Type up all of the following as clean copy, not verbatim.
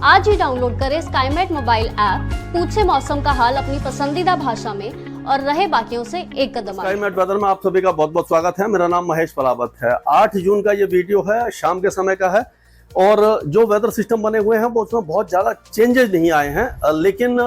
आज ही डाउनलोड करें Skymet mobile app, पूछे मौसम का हाल अपनी पसंदीदा भाषा में और रहे बाकियों से एक कदम आगे। स्काईमेट वेदर में आप सभी का बहुत बहुत स्वागत है। मेरा नाम महेश पलावत है। 8 जून का ये वीडियो है, शाम के समय का है और जो वेदर सिस्टम बने हुए हैं वो उसमें बहुत ज्यादा चेंजेस नहीं आए हैं, लेकिन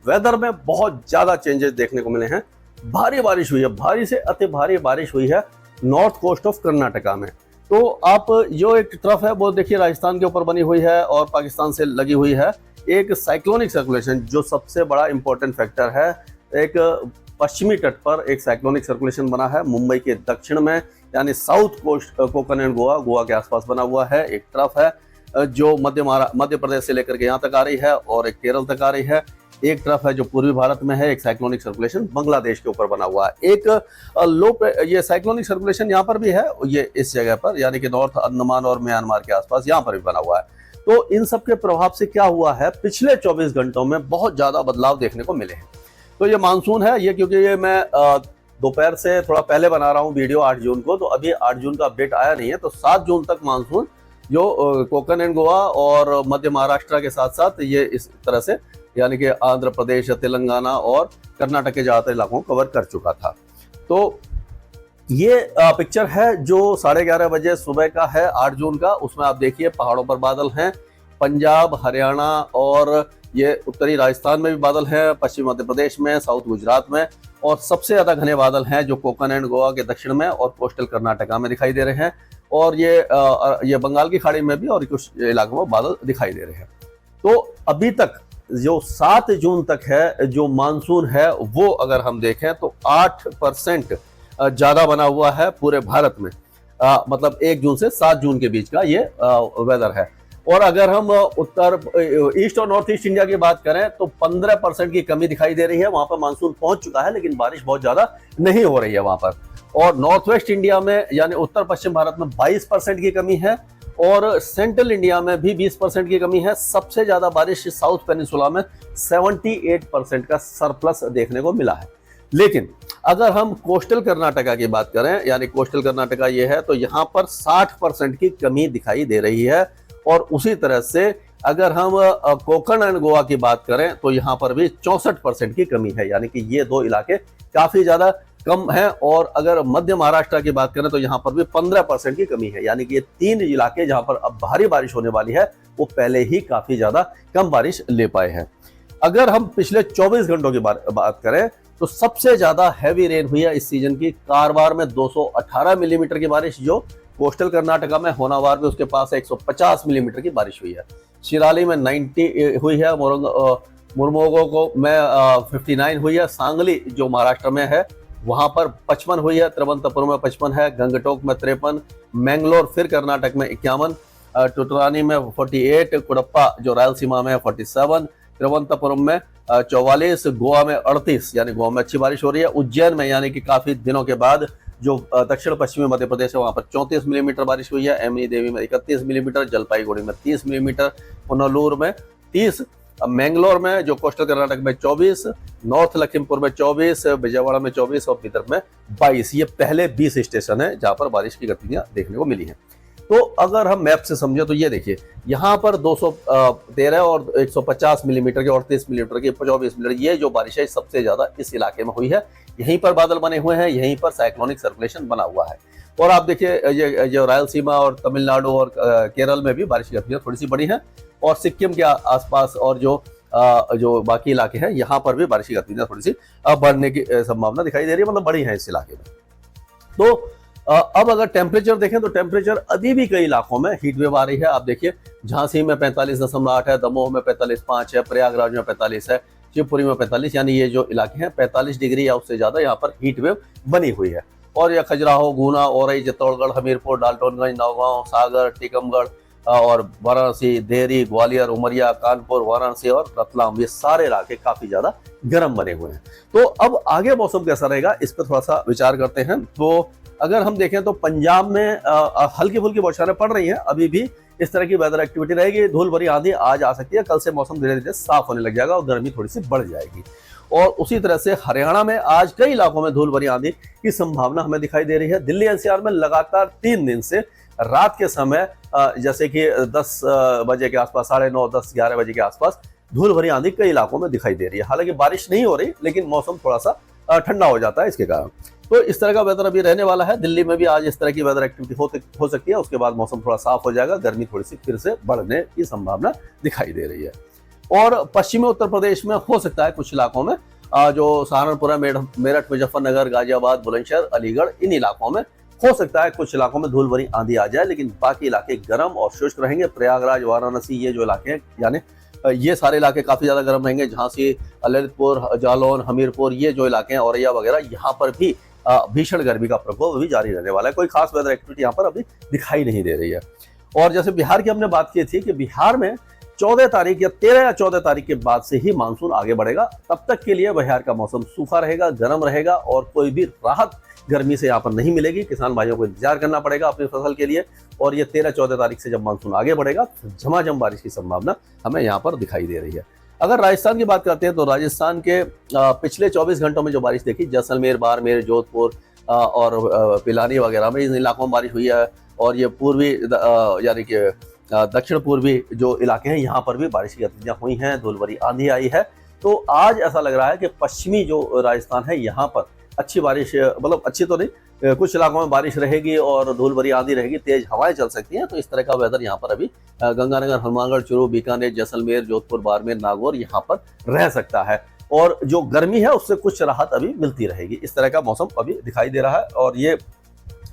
वेदर में बहुत ज्यादा चेंजेस देखने को मिले हैं। भारी बारिश हुई है, भारी से अति भारी बारिश हुई है नॉर्थ कोस्ट ऑफ कर्नाटका में। तो आप जो एक तरफ है वो देखिए राजस्थान के ऊपर बनी हुई है और पाकिस्तान से लगी हुई है एक साइक्लोनिक सर्कुलेशन, जो सबसे बड़ा इंपॉर्टेंट फैक्टर है। एक पश्चिमी तट पर एक साइक्लोनिक सर्कुलेशन बना है मुंबई के दक्षिण में, यानी south coast Konkan and Goa के आसपास बना हुआ है। एक तरफ है जो मध्य प्रदेश से लेकर के यहाँ तक आ रही है और एक केरल तक आ रही है। एक तरफ है जो पूर्वी भारत में है, एक साइक्लोनिक सर्कुलेशन बांग्लादेश के ऊपर बना हुआ है। एक ये साइक्लोनिक सर्कुलेशन यहाँ पर भी है, ये इस जगह पर यानी कि नॉर्थ अंडमान और म्यांमार के आसपास यहाँ पर भी बना हुआ है। तो इन सब के प्रभाव से क्या हुआ है, पिछले 24 घंटों में बहुत ज्यादा बदलाव देखने को मिले हैं। तो ये मानसून है, ये क्योंकि ये मैं दोपहर से थोड़ा पहले बना रहा हूँ वीडियो 8 जून को, तो अभी 8 जून का अपडेट आया नहीं है। तो 7 जून तक मानसून जो कोकण एंड गोवा और मध्य महाराष्ट्र के साथ साथ ये इस तरह से यानी कि आंध्र प्रदेश, तेलंगाना और कर्नाटक के ज्यादातर इलाकों को कवर कर चुका था। तो ये पिक्चर है जो 11:30 बजे सुबह का है 8 जून का। उसमें आप देखिए पहाड़ों पर बादल हैं, पंजाब, हरियाणा और ये उत्तरी राजस्थान में भी बादल हैं, पश्चिम मध्य प्रदेश में, साउथ गुजरात में, और सबसे ज्यादा घने बादल हैं जो कोकण एंड गोवा के दक्षिण में और कोस्टल कर्नाटका में दिखाई दे रहे हैं। और ये बंगाल की खाड़ी में भी और कुछ इलाकों में बादल दिखाई दे रहे हैं। तो अभी तक जो 7 जून तक है जो मानसून है वो अगर हम देखें तो 8% ज्यादा बना हुआ है पूरे भारत में। मतलब 1 जून से 7 जून के बीच का ये वेदर है। और अगर हम उत्तर ईस्ट और नॉर्थ ईस्ट इंडिया की बात करें तो 15% की कमी दिखाई दे रही है। वहां पर मानसून पहुंच चुका है लेकिन बारिश बहुत ज्यादा नहीं हो रही है वहां पर। और नॉर्थ वेस्ट इंडिया में यानी उत्तर पश्चिम भारत में 22% की कमी है और सेंट्रल इंडिया में भी 20% की कमी है। सबसे ज्यादा बारिश साउथ पेनिनसुला में 78% का सरप्लस देखने को मिला है। लेकिन अगर हम कोस्टल कर्नाटका की बात करें, यानी कोस्टल कर्नाटका ये है, तो यहाँ पर 60% की कमी दिखाई दे रही है। और उसी तरह से अगर हम कोकण एंड गोवा की बात करें तो यहाँ पर भी 64% की कमी है, यानी कि ये दो इलाके काफी ज्यादा कम है। और अगर मध्य महाराष्ट्र की बात करें तो यहाँ पर भी 15% की कमी है, यानी कि ये 3 इलाके जहां पर अब भारी बारिश होने वाली है वो पहले ही काफी ज्यादा कम बारिश ले पाए हैं। अगर हम पिछले 24 घंटों की बात करें तो सबसे ज्यादा हैवी रेन हुई है इस सीजन की कारवार में 218 मिलीमीटर की बारिश, जो कोस्टल कर्नाटका में होनावार में उसके पास 150 मिलीमीटर की बारिश हुई है। शिराली में 90 हुई है, मुरमोगो में 59 हुई है, सांगली जो महाराष्ट्र में है वहां पर 55 हुई है, तिरुवनंतपुरम में 55 है, गंगटोक में 53, मैंगलोर फिर कर्नाटक में 51, टुटरानी में 48, कुडप्पा जो रायलसीमा में 47, तिरुवनंतपुरम में 44, गोवा में 38, यानी गोवा में अच्छी बारिश हो रही है। उज्जैन में यानी कि काफी दिनों के बाद जो दक्षिण पश्चिमी मध्य प्रदेश है वहां पर 34 मिलीमीटर बारिश हुई है। एमई देवी में 31 मिलीमीटर, जलपाईगुड़ी में 30 मिलीमीटर, पुनलूर में 30, मैंगलोर में जो कोस्टल कर्नाटक में 24, नॉर्थ लखीमपुर में 24, विजयवाड़ा में 24 और विदर्भ में 22। ये पहले 20 स्टेशन है जहां पर बारिश की गतिविधियां देखने को मिली हैं। तो अगर हम मैप से समझे तो ये देखिए यहाँ पर 213 और 150 मिलीमीटर की और 30 मिलीमीटर की 24 मिलीमीटर ये जो बारिश है सबसे ज्यादा इस इलाके में हुई है। यहीं पर बादल बने हुए हैं, यहीं पर साइक्लोनिक सर्कुलेशन बना हुआ है। और आप देखिए ये जो रायलसीमा और तमिलनाडु और केरल में भी बारिश की गतिविधियां थोड़ी सी बढ़ी हैं और सिक्किम के आसपास और जो बाकी इलाके हैं यहाँ पर भी बारिश की गतिविधियां थोड़ी सी बढ़ने की संभावना दिखाई दे रही है, मतलब बढ़ी है इस इलाके में। तो अब अगर टेम्परेचर देखें तो टेम्परेचर अभी भी कई इलाकों में हीट वेव आ रही है। आप देखिए झांसी में 45.8 है, दमोह में 45.5 है, प्रयागराज में 45 है, शिवपुरी में 45, यानी ये जो इलाके हैं 45 डिग्री या उससे ज्यादा यहाँ पर हीट वेव बनी हुई है। और यह खजुराहो, गुना, औरई, चित्तौड़गढ़, हमीरपुर, डाल्टनगंज, नौगांव, सागर, टीकमगढ़ और वाराणसी, देहरी, ग्वालियर, उमरिया, कानपुर, वाराणसी और रतलाम, ये सारे इलाके काफी ज्यादा गर्म बने हुए हैं। तो अब आगे मौसम कैसा रहेगा इस पर थोड़ा सा विचार करते हैं। तो अगर हम देखें तो पंजाब में हल्की फुल्की बौछारें पड़ रही हैं, अभी भी इस तरह की वेदर एक्टिविटी रहेगी। धूल भरी आंधी आज आ सकती है, कल से मौसम धीरे धीरे साफ होने लग जाएगा और गर्मी थोड़ी सी बढ़ जाएगी। और उसी तरह से हरियाणा में आज कई इलाकों में धूल भरी आंधी की संभावना हमें दिखाई दे रही है। दिल्ली एनसीआर में लगातार 3 दिन से रात के समय जैसे कि 10 बजे के आसपास, 9:30, 10, 11 बजे के आसपास धूल भरी आंधी कई इलाकों में दिखाई दे रही है। हालांकि बारिश नहीं हो रही, लेकिन मौसम थोड़ा सा ठंडा हो जाता है इसके कारण। तो इस तरह का वेदर अभी रहने वाला है। दिल्ली में भी आज इस तरह की वेदर एक्टिविटी हो सकती है। उसके बाद मौसम थोड़ा साफ हो जाएगा, गर्मी थोड़ी सी फिर से बढ़ने की संभावना दिखाई दे रही है। और पश्चिमी उत्तर प्रदेश में हो सकता है कुछ इलाकों में, जो सहारनपुर, मेरठ, मुजफ्फरनगर, गाजियाबाद, बुलंदशहर, अलीगढ़, इन इलाकों में हो सकता है कुछ इलाकों में धूल भरी आंधी आ जाए, लेकिन बाकी इलाके गर्म और शुष्क रहेंगे। प्रयागराज, वाराणसी, ये जो इलाके हैं, यानी ये सारे इलाके काफी ज्यादा गर्म रहेंगे। झांसी, ललितपुर, जालौन, हमीरपुर, ये जो इलाके हैं, औरैया वगैरह, यहाँ पर भी भीषण गर्मी का प्रकोप अभी जारी रहने वाला है। कोई खास वेदर एक्टिविटी यहाँ पर अभी दिखाई नहीं दे रही है। और जैसे बिहार की हमने बात की थी कि बिहार में 14 तारीख या 13 या 14 तारीख के बाद से ही मानसून आगे बढ़ेगा। तब तक के लिए बिहार का मौसम सूखा रहेगा, गर्म रहेगा और कोई भी राहत गर्मी से यहाँ पर नहीं मिलेगी। किसान भाइयों को इंतजार करना पड़ेगा अपनी फसल के लिए। और ये 13-14 तारीख से जब मानसून आगे बढ़ेगा तो झमाझम बारिश की संभावना हमें यहाँ पर दिखाई दे रही है। अगर राजस्थान की बात करते हैं तो राजस्थान के पिछले 24 घंटों में जो बारिश देखी, जैसलमेर, बाड़मेर, जोधपुर और पिलानी वगैरह में, इन इलाकों में बारिश हुई है। और ये पूर्वी यानी कि दक्षिण पूर्वी जो इलाके हैं, यहाँ पर भी बारिश की गतिविधियां हुई हैं, धूल भरी आंधी आई है। तो आज ऐसा लग रहा है कि पश्चिमी जो राजस्थान है, यहाँ पर अच्छी बारिश, मतलब अच्छी तो नहीं, कुछ इलाकों में बारिश रहेगी और धूल भरी आंधी रहेगी, तेज हवाएं चल सकती हैं। तो इस तरह का वेदर यहाँ पर अभी गंगानगर, हनुमानगढ़, चूरू, बीकानेर, जैसलमेर, जोधपुर, बाड़मेर, नागौर, यहाँ पर रह सकता है। और जो गर्मी है उससे कुछ राहत अभी मिलती रहेगी। इस तरह का मौसम अभी दिखाई दे रहा है। और ये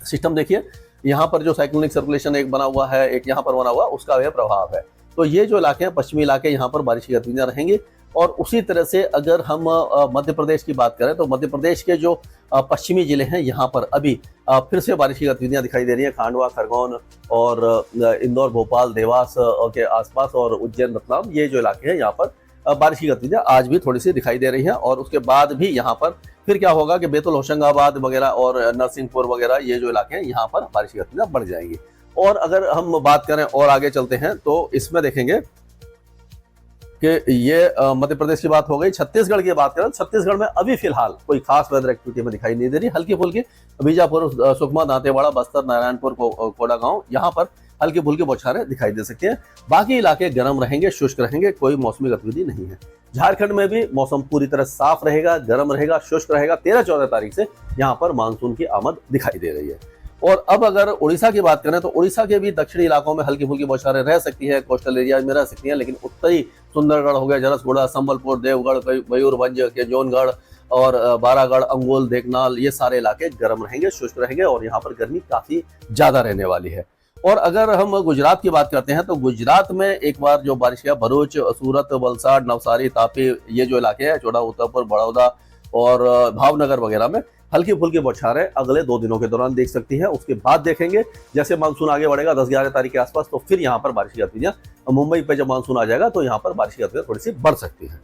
सिस्टम देखिए, यहाँ पर जो साइक्लोनिक सर्कुलेशन एक बना हुआ है, एक यहाँ पर बना हुआ, उसका यह प्रभाव है। तो ये जो इलाके हैं, पश्चिमी इलाके, यहाँ पर बारिश की गतिविधियां रहेंगी। और उसी तरह से अगर हम मध्य प्रदेश की बात करें तो मध्य प्रदेश के जो पश्चिमी जिले हैं, यहाँ पर अभी फिर से बारिश की गतिविधियां दिखाई दे रही हैं। खांडवा, खरगोन और इंदौर, भोपाल, देवास के आसपास और उज्जैन, रतलाम, ये जो इलाके हैं, यहाँ पर बारिश की गतिविधियां आज भी थोड़ी सी दिखाई दे रही हैं। और उसके बाद भी यहाँ पर फिर क्या होगा कि बैतूल, होशंगाबाद वगैरह और नरसिंहपुर वगैरह, ये जो इलाके हैं, यहाँ पर बारिश की गतिविधियां बढ़ जाएंगी। और अगर हम बात करें और आगे चलते हैं तो इसमें देखेंगे कि ये मध्य प्रदेश की बात हो गई। छत्तीसगढ़ की बात करें, छत्तीसगढ़ में अभी फिलहाल कोई खास वेदर एक्टिविटी में दिखाई नहीं दे रही। हल्की फुल्की बीजापुर, सुकमा, दांतेवाड़ा, बस्तर, नारायणपुर, कोडागांव, यहाँ पर हल्की फुल्की बौछारें दिखाई दे सकती हैं। बाकी इलाके गर्म रहेंगे, शुष्क रहेंगे, कोई मौसमी गतिविधि नहीं है। झारखंड में भी मौसम पूरी तरह साफ रहेगा, गर्म रहेगा, शुष्क रहेगा। 13-14 तारीख से यहाँ पर मानसून की आमद दिखाई दे रही है। और अब अगर उड़ीसा की बात करें तो उड़ीसा के भी दक्षिणी इलाकों में हल्की फुल्की बौछारें रह सकती है, कोस्टल एरिया में रह सकती हैं। लेकिन उत्तरी सुंदरगढ़ हो गया, जनसगुड़ा, संबलपुर, देवगढ़, मयूरभंज, केजोनगढ़ और बारागढ़, अंगोल, देखनाल, ये सारे इलाके गर्म रहेंगे, शुष्क रहेंगे और यहाँ पर गर्मी काफी ज्यादा रहने वाली है। और अगर हम गुजरात की बात करते हैं तो गुजरात में एक बार जो बारिश है, भरूच, सूरत, वलसाड, नवसारी, तापी, ये जो इलाके हैं, छोटा उदयपुर, बड़ौदा और भावनगर वगैरह में हल्की फुल्की बौछारें अगले 2 दिनों के दौरान देख सकती हैं। उसके बाद देखेंगे जैसे मानसून आगे बढ़ेगा 10-11 तारीख के आसपास, तो फिर यहाँ पर बारिश की गतिविधियां, मुंबई पे जब मानसून आ जाएगा तो यहाँ पर बारिश की गतिविधियां थोड़ी सी बढ़ सकती है।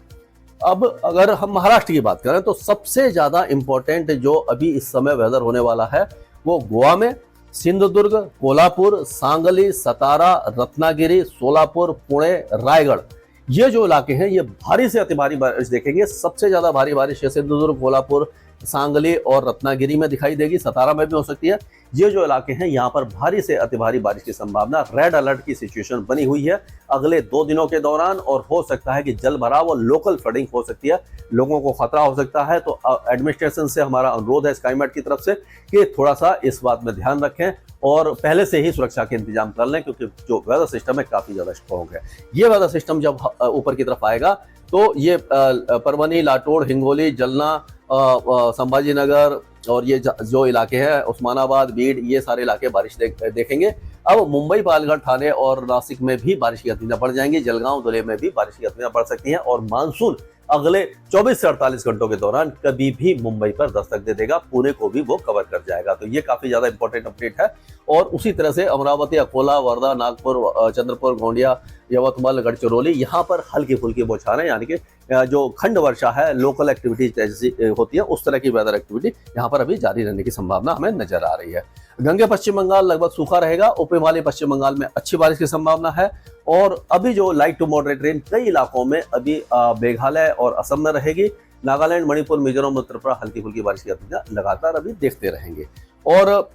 अब अगर हम महाराष्ट्र की बात करें तो सबसे ज्यादा इंपॉर्टेंट जो अभी इस समय वेदर होने वाला है वो गोवा में, सिंधुदुर्ग, कोल्हापुर, सांगली, सतारा, रत्नागिरी, सोलापुर, पुणे, रायगढ़, ये जो इलाके हैं, ये भारी से अति भारी बारिश देखेंगे। सबसे ज्यादा भारी बारिश सिंधुदुर्ग, कोल्हापुर, सांगली और रत्नागिरी में दिखाई देगी, सतारा में भी हो सकती है। ये जो इलाके हैं, यहाँ पर भारी से अति भारी बारिश की संभावना, रेड अलर्ट की सिचुएशन बनी हुई है अगले 2 दिनों के दौरान। और हो सकता है कि जल भराव और लोकल फ्लडिंग हो सकती है, लोगों को खतरा हो सकता है। तो एडमिनिस्ट्रेशन से हमारा अनुरोध है स्काईमेट की तरफ से कि थोड़ा सा इस बात में ध्यान रखें और पहले से ही सुरक्षा के इंतजाम कर लें, क्योंकि जो वेदर सिस्टम है काफी ज्यादा स्ट्रॉन्ग है। ये वेदर सिस्टम जब ऊपर की तरफ आएगा तो ये परभनी, लातूर, हिंगोली, जलना, संभाजीनगर और ये जो इलाके हैं, उस्मानाबाद, बीड, ये सारे इलाके बारिश देखेंगे। अब मुंबई, पालघर, ठाणे और नासिक में भी बारिश की गतिविधियां बढ़ जाएंगी। जलगांव, धुले में भी बारिश की गतिविधियां बढ़ सकती हैं। और मानसून अगले 24 से 48 घंटों के दौरान कभी भी मुंबई पर दस्तक दे देगा, पुणे को भी वो कवर कर जाएगा। तो ये काफी ज्यादा इंपॉर्टेंट अपडेट है। और उसी तरह से अमरावती, अकोला, वर्धा, नागपुर, चंद्रपुर, गोंडिया, यवतमाल, गढ़चिरौली, यहाँ पर हल्की फुल्की बौछारें, यानी कि जो खंड वर्षा है, लोकल एक्टिविटीज जैसी होती है, उस तरह की वेदर एक्टिविटी यहाँ पर अभी जारी रहने की संभावना हमें नजर आ रही है। गंगे पश्चिम बंगाल लगभग सूखा रहेगा, उप हिमालय पश्चिम बंगाल में अच्छी बारिश की संभावना है। और अभी जो लाइट टू मॉडरेट रेन कई इलाकों में अभी मेघालय और असम में रहेगी। नागालैंड, मणिपुर, मिजोरम और त्रिपुरा हल्की फुल्की बारिश की गतिविधियां लगातार अभी देखते रहेंगे। और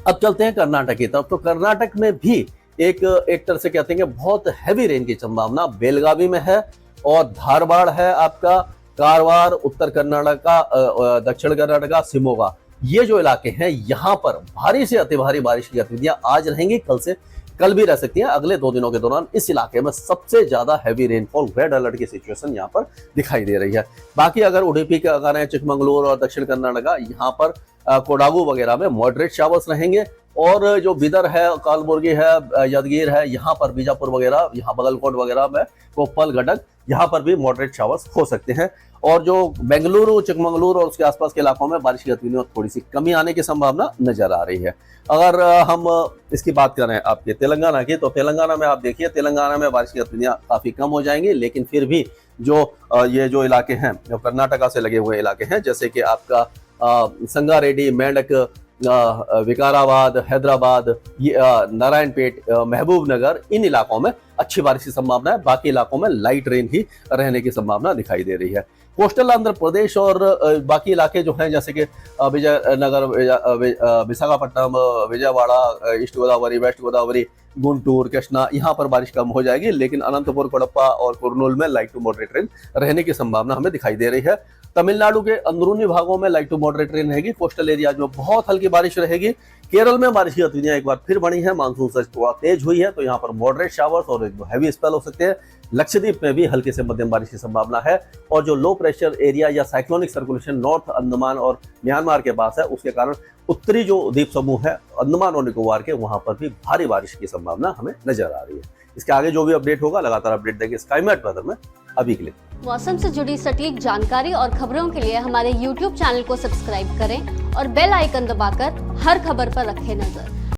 अब चलते हैं कर्नाटक की तरफ। तो कर्नाटक में भी एक तरह से कहते हैं कि बहुत हैवी रेन की संभावना बेलगावी में है और धारवाड़ है आपका, कारवार, उत्तर कर्नाटका, दक्षिण कर्नाटका, शिमोगा, ये जो इलाके हैं यहाँ पर भारी से अति भारी बारिश की गतिविधियां आज रहेंगी, कल भी रह सकती हैं। अगले 2 दिनों के दौरान इस इलाके में सबसे ज्यादा हैवी रेनफॉल, रेड अलर्ट की सिचुएशन यहाँ पर दिखाई दे रही है। बाकी अगर उडुपी के अगर है, चिकमंगलुरु और दक्षिण कर्नाटका, यहाँ पर कोडागु वगैरह में मॉडरेट शावर्स रहेंगे। और जो बिदर है, कलबुर्गी है, यादगीर है, यहाँ पर बीजापुर वगैरह, यहाँ बगलकोट वगैरह में, कोप्पल, गडक, यहाँ पर भी मॉडरेट शावर्स हो सकते हैं। और जो बेंगलुरु, चिकमंगलुरु और उसके आसपास के इलाकों में बारिश की गतिविधियों में थोड़ी सी कमी आने की संभावना नजर आ रही है। अगर हम इसकी बात करें आपके तेलंगाना की, तो तेलंगाना में आप देखिए, तेलंगाना में बारिश की गतिविधियां काफी कम हो जाएंगी, लेकिन फिर भी जो ये जो इलाके हैं, जो कर्नाटका से लगे हुए इलाके हैं, जैसे कि आपका संगारेड्डी, मेंढक, विकाराबाद, हैदराबाद, नारायणपेट, महबूब नगर, इन इलाकों में अच्छी बारिश की संभावना है। बाकी इलाकों में लाइट रेन ही रहने की संभावना दिखाई दे रही है। कोस्टल आंध्र प्रदेश और बाकी इलाके जो हैं, जैसे कि विजयनगर, विशाखापट्टनम, विजयवाड़ा, ईस्ट गोदावरी, वेस्ट गोदावरी, गुंटूर, कृष्णा, यहाँ पर बारिश कम हो जाएगी, लेकिन अनंतपुर, कोडप्पा और कुर्नूल में लाइट टू मॉडरेट रेन रहने की संभावना हमें दिखाई दे रही है। तमिलनाडु के अंदरूनी भागों में लाइट टू मॉडरेट रेन रहेगी, कोस्टल एरिया में बहुत हल्की बारिश रहेगी। केरल में बारिश की गतिविधियां एक बार फिर बढ़ी है, मानसून सर्ज थोड़ा तेज हुई है, तो यहाँ पर मॉडरेट शावर्स और हैवी स्पेल हो सकते हैं। लक्षद्वीप में भी हल्की से मध्यम बारिश की संभावना है। और जो लो प्रेशर एरिया या साइक्लोनिक सर्कुलेशन नॉर्थ अंडमान और म्यांमार के पास है, उसके कारण उत्तरी जो द्वीप समूह है अंडमान और निकोबार के, वहां पर भी भारी बारिश की संभावना हमें नजर आ रही है। इसके आगे जो भी अपडेट होगा लगातार अपडेट देंगे स्काईमेट वेदर में। अभी के लिए मौसम से जुड़ी सटीक जानकारी और खबरों के लिए हमारे YouTube चैनल को सब्सक्राइब करें और बेल आइकन दबाकर हर खबर पर रखें नजर।